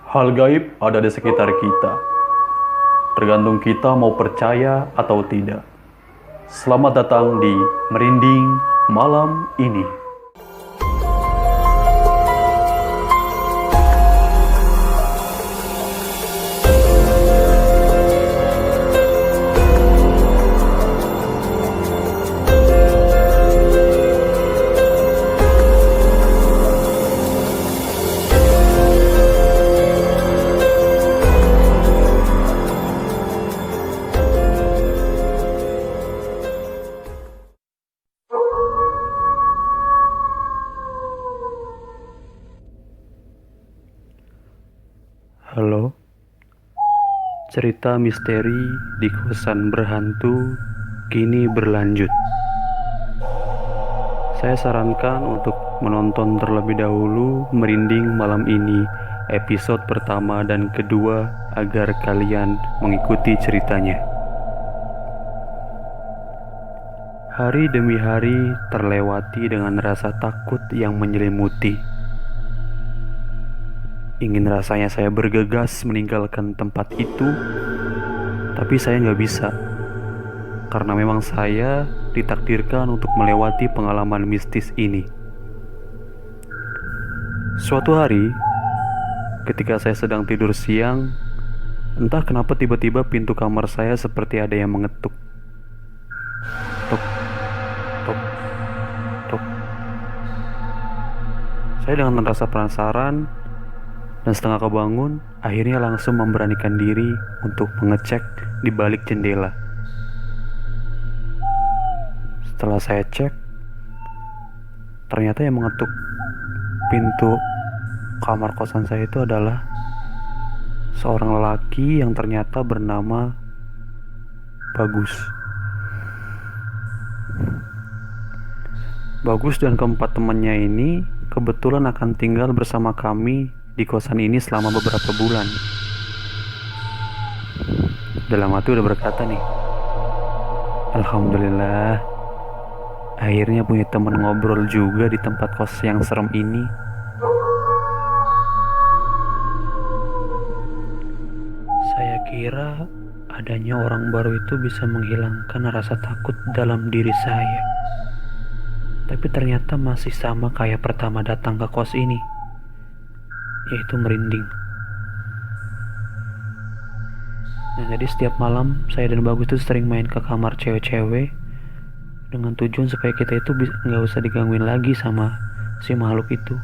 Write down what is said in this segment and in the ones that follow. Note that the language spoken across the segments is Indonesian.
Hal gaib ada di sekitar kita, tergantung kita mau percaya atau tidak. Selamat datang di Merinding Malam Ini. Halo, cerita misteri di kosan berhantu kini berlanjut. Saya sarankan untuk menonton terlebih dahulu Merinding Malam Ini episode pertama dan kedua agar kalian mengikuti ceritanya. Hari demi hari terlewati dengan rasa takut yang menyelimuti. Ingin rasanya saya bergegas meninggalkan tempat itu, tapi saya nggak bisa. Karena memang saya ditakdirkan untuk melewati pengalaman mistis ini. Suatu hari, ketika saya sedang tidur siang, entah kenapa tiba-tiba pintu kamar saya seperti ada yang mengetuk. Tok, tok, tok. Saya dengan merasa penasaran dan setengah kebangun, akhirnya langsung memberanikan diri untuk mengecek di balik jendela. Setelah saya cek, ternyata yang mengetuk pintu kamar kosan saya itu adalah seorang lelaki yang ternyata bernama Bagus. Bagus dan keempat temannya ini kebetulan akan tinggal bersama kami di kosan ini selama beberapa bulan. Dalam hati udah berkata nih, Alhamdulillah, akhirnya punya teman ngobrol juga di tempat kos yang serem ini. Saya kira adanya orang baru itu bisa menghilangkan rasa takut dalam diri saya. Tapi ternyata masih sama kayak pertama datang ke kos ini, yaitu merinding. Nah, jadi setiap malam saya dan Bagus itu sering main ke kamar cewek-cewek dengan tujuan supaya kita itu nggak usah digangguin lagi sama si makhluk itu.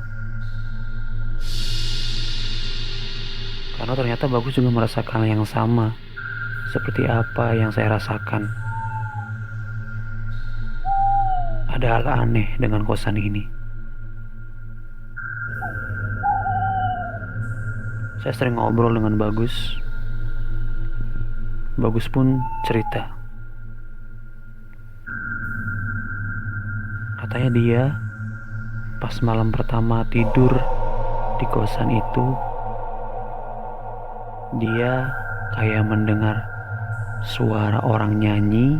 Karena ternyata Bagus juga merasakan yang sama seperti apa yang saya rasakan. Ada hal aneh dengan kosan ini. Saya sering ngobrol dengan Bagus. Bagus pun cerita. Katanya dia pas malam pertama tidur di kosan itu, dia kayak mendengar suara orang nyanyi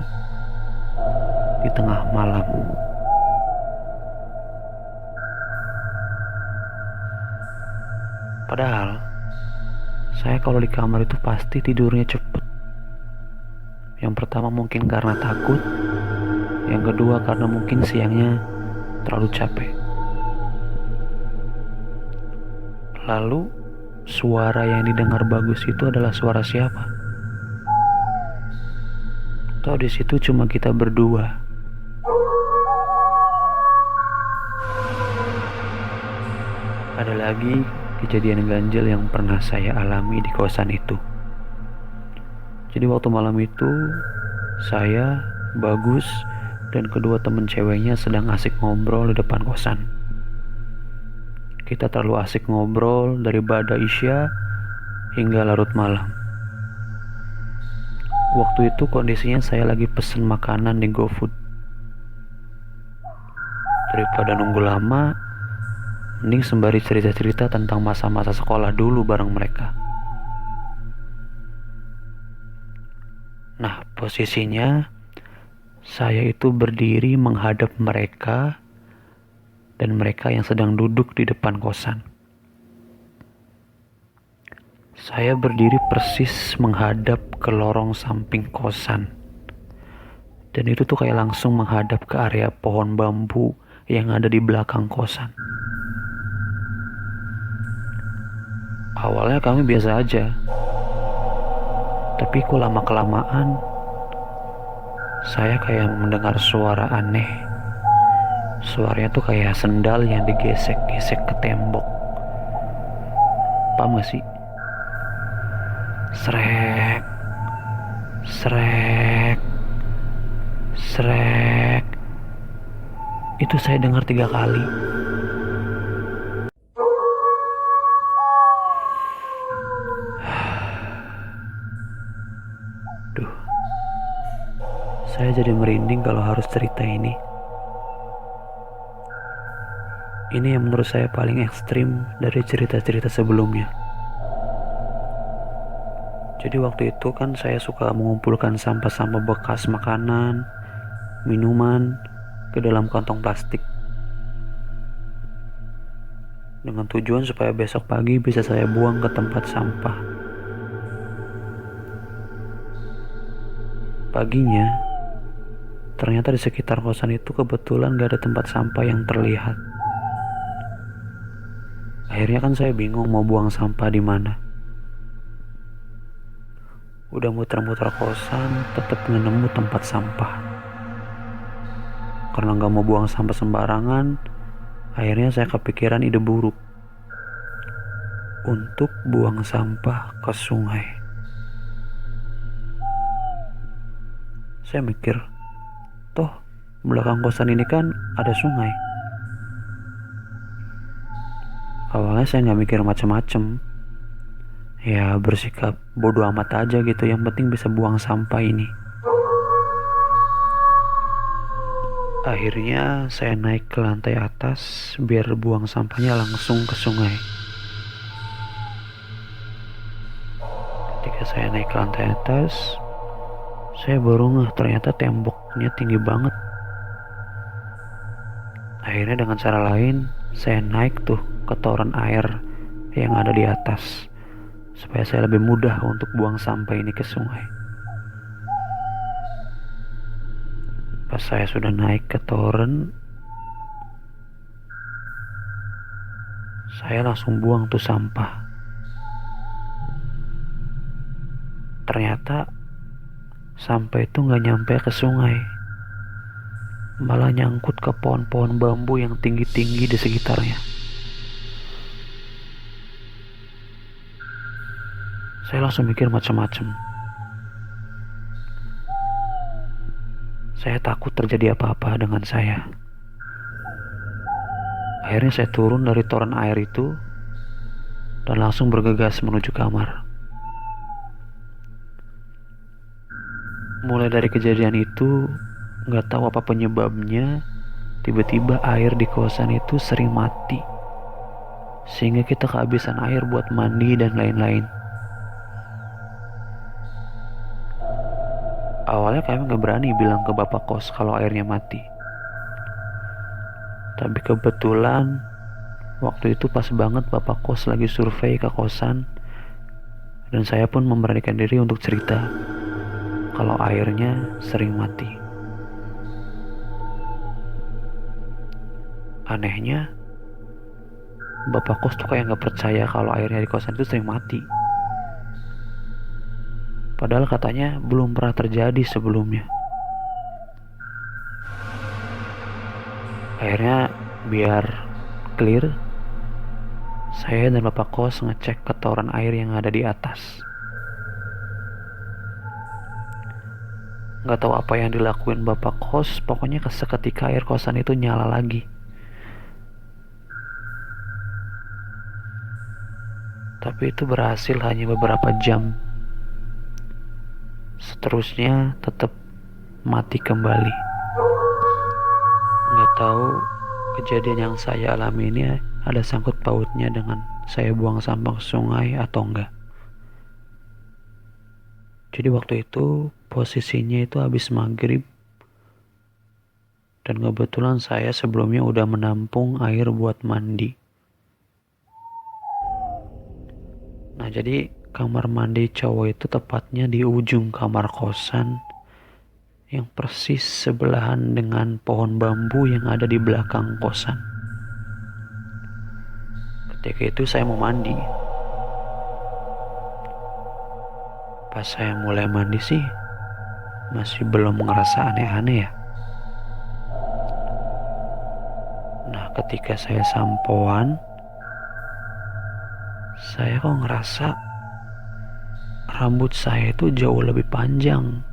di tengah malam. Padahal saya kalau di kamar itu pasti tidurnya cepet. Yang pertama mungkin karena takut, yang kedua karena mungkin siangnya terlalu capek. Lalu suara yang didengar Bagus itu adalah suara siapa? Atau di situ cuma kita berdua? Ada lagi kejadian ganjil yang pernah saya alami di kosan itu. Jadi waktu malam itu saya, Bagus, dan kedua teman ceweknya sedang asik ngobrol di depan kosan. Kita terlalu asik ngobrol dari ba'da isya hingga larut malam. Waktu itu kondisinya saya lagi pesen makanan di GoFood. Daripada nunggu lama, mending sembari cerita-cerita tentang masa-masa sekolah dulu bareng mereka. Nah, posisinya saya itu berdiri menghadap mereka dan mereka yang sedang duduk di depan kosan. Saya berdiri persis menghadap ke lorong samping kosan. Dan itu tuh kayak langsung menghadap ke area pohon bambu yang ada di belakang kosan. Awalnya kami biasa aja. Tapi kok lama-kelamaan saya kayak mendengar suara aneh. Suaranya tuh kayak sendal yang digesek-gesek ke tembok. Paham gak sih? Srek, srek, srek. Itu saya dengar 3 kali. Duh, saya jadi merinding kalau harus cerita ini. Ini yang menurut saya paling ekstrim dari cerita-cerita sebelumnya. Jadi waktu itu kan saya suka mengumpulkan sampah-sampah bekas makanan, minuman ke dalam kantong plastik. Dengan tujuan supaya besok pagi bisa saya buang ke tempat sampah. Paginya, ternyata di sekitar kosan itu kebetulan gak ada tempat sampah yang terlihat. Akhirnya kan saya bingung mau buang sampah di mana. Udah muter-muter kosan, tetap nggak nemu tempat sampah. Karena nggak mau buang sampah sembarangan, akhirnya saya kepikiran ide buruk untuk buang sampah ke sungai. Saya mikir, toh belakang kosan ini kan ada sungai. Awalnya saya nggak mikir macem-macem, ya bersikap bodoh amat aja gitu, yang penting bisa buang sampah ini. Akhirnya saya naik ke lantai atas biar buang sampahnya langsung ke sungai. Ketika saya naik ke lantai atas, saya baru ngeh ternyata temboknya tinggi banget. Akhirnya dengan cara lain, saya naik tuh ke toren air yang ada di atas, supaya saya lebih mudah untuk buang sampah ini ke sungai. Pas saya sudah naik ke toren, saya langsung buang tuh sampah. Ternyata sampah itu gak nyampe ke sungai, malah nyangkut ke pohon-pohon bambu yang tinggi-tinggi di sekitarnya. Saya langsung mikir macam-macam. Saya takut terjadi apa-apa dengan saya. Akhirnya saya turun dari toren air itu dan langsung bergegas menuju kamar. Mulai dari kejadian itu, gak tahu apa penyebabnya, tiba-tiba air di kosan itu sering mati, sehingga kita kehabisan air buat mandi dan lain-lain. Awalnya kami gak berani bilang ke bapak kos kalau airnya mati. Tapi kebetulan waktu itu pas banget bapak kos lagi survei ke kosan, dan saya pun memberanikan diri untuk cerita kalau airnya sering mati. Anehnya, bapak kos tuh kayak gak percaya kalau airnya di kosan itu sering mati. Padahal katanya belum pernah terjadi sebelumnya. Akhirnya biar clear, saya dan bapak kos ngecek ke toren air yang ada di atas. Gak tahu apa yang dilakuin bapak kos, pokoknya seketika air kosan itu nyala lagi. Tapi itu berhasil hanya beberapa jam. Seterusnya tetap mati kembali. Gak tahu kejadian yang saya alami ini ada sangkut pautnya dengan saya buang sampah ke sungai atau enggak. Jadi waktu itu posisinya itu habis maghrib, dan kebetulan saya sebelumnya udah menampung air buat mandi. Nah jadi kamar mandi cowok itu tepatnya di ujung kamar kosan yang persis sebelahan dengan pohon bambu yang ada di belakang kosan. Ketika itu saya mau mandi. Pas saya mulai mandi sih masih belum ngerasa aneh-aneh ya. Nah, ketika saya sampoan, saya kok ngerasa rambut saya itu jauh lebih panjang,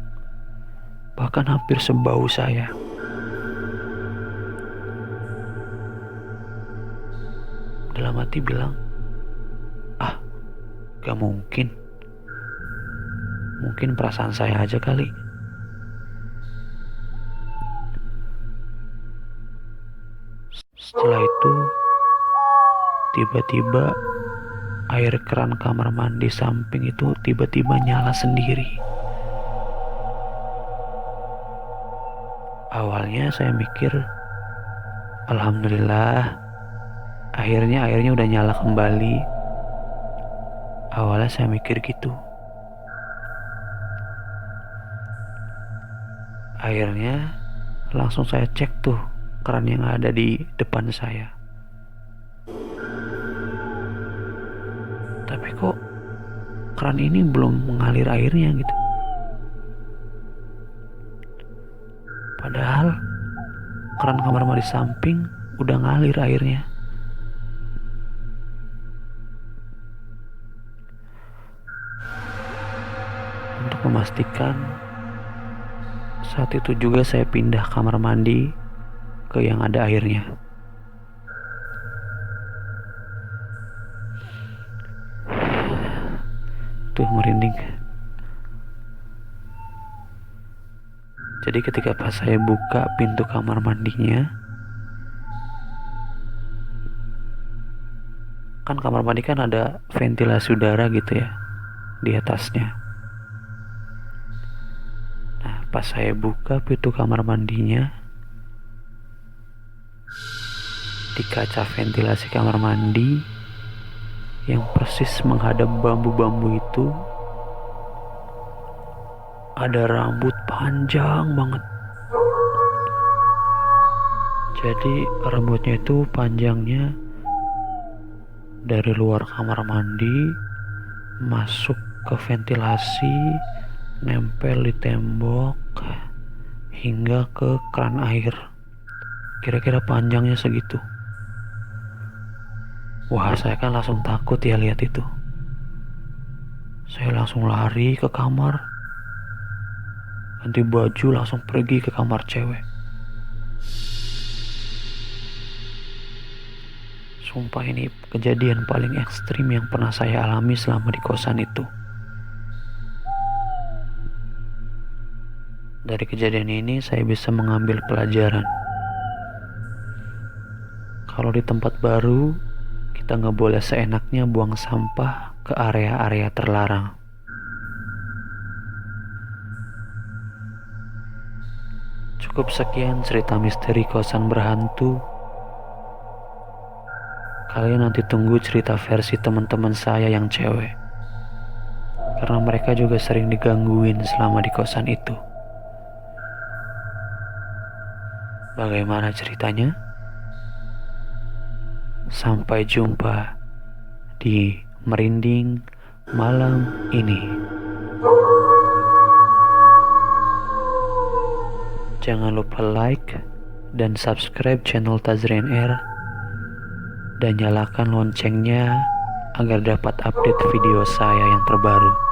bahkan hampir sebau saya. Dalam hati bilang, gak mungkin. Mungkin perasaan saya aja kali. Setelah itu, tiba-tiba air keran kamar mandi samping itu tiba-tiba nyala sendiri. Awalnya saya mikir, alhamdulillah, akhirnya airnya udah nyala kembali. Awalnya saya mikir gitu. Akhirnya langsung saya cek tuh keran yang ada di depan saya. Tapi kok keran ini belum mengalir airnya gitu. Padahal keran kamar mandi samping udah ngalir airnya. Untuk memastikan, saat itu juga saya pindah kamar mandi ke yang ada airnya. Tuh merinding. Jadi ketika pas saya buka pintu kamar mandinya, kan kamar mandi kan ada ventilasi udara gitu ya di atasnya. Nah, pas saya buka pintu kamar mandinya, di kaca ventilasi kamar mandi yang persis menghadap bambu-bambu itu ada rambut panjang banget. Jadi rambutnya itu panjangnya dari luar kamar mandi masuk ke ventilasi, nempel di tembok hingga ke keran air. Kira-kira panjangnya segitu. Wah, saya kan langsung takut ya lihat itu. Saya langsung lari ke kamar, ganti baju, langsung pergi ke kamar cewek. Sumpah ini kejadian paling ekstrim yang pernah saya alami selama di kosan itu. Dari kejadian ini saya bisa mengambil pelajaran. Kalau di tempat baru, kita nggak boleh seenaknya buang sampah ke area-area terlarang. Cukup sekian cerita misteri kosan berhantu. Kalian nanti tunggu cerita versi teman-teman saya yang cewek, karena mereka juga sering digangguin selama di kosan itu. Bagaimana ceritanya? Sampai jumpa di Merinding malam ini. Jangan lupa like dan subscribe channel Tazrian Air dan nyalakan loncengnya agar dapat update video saya yang terbaru.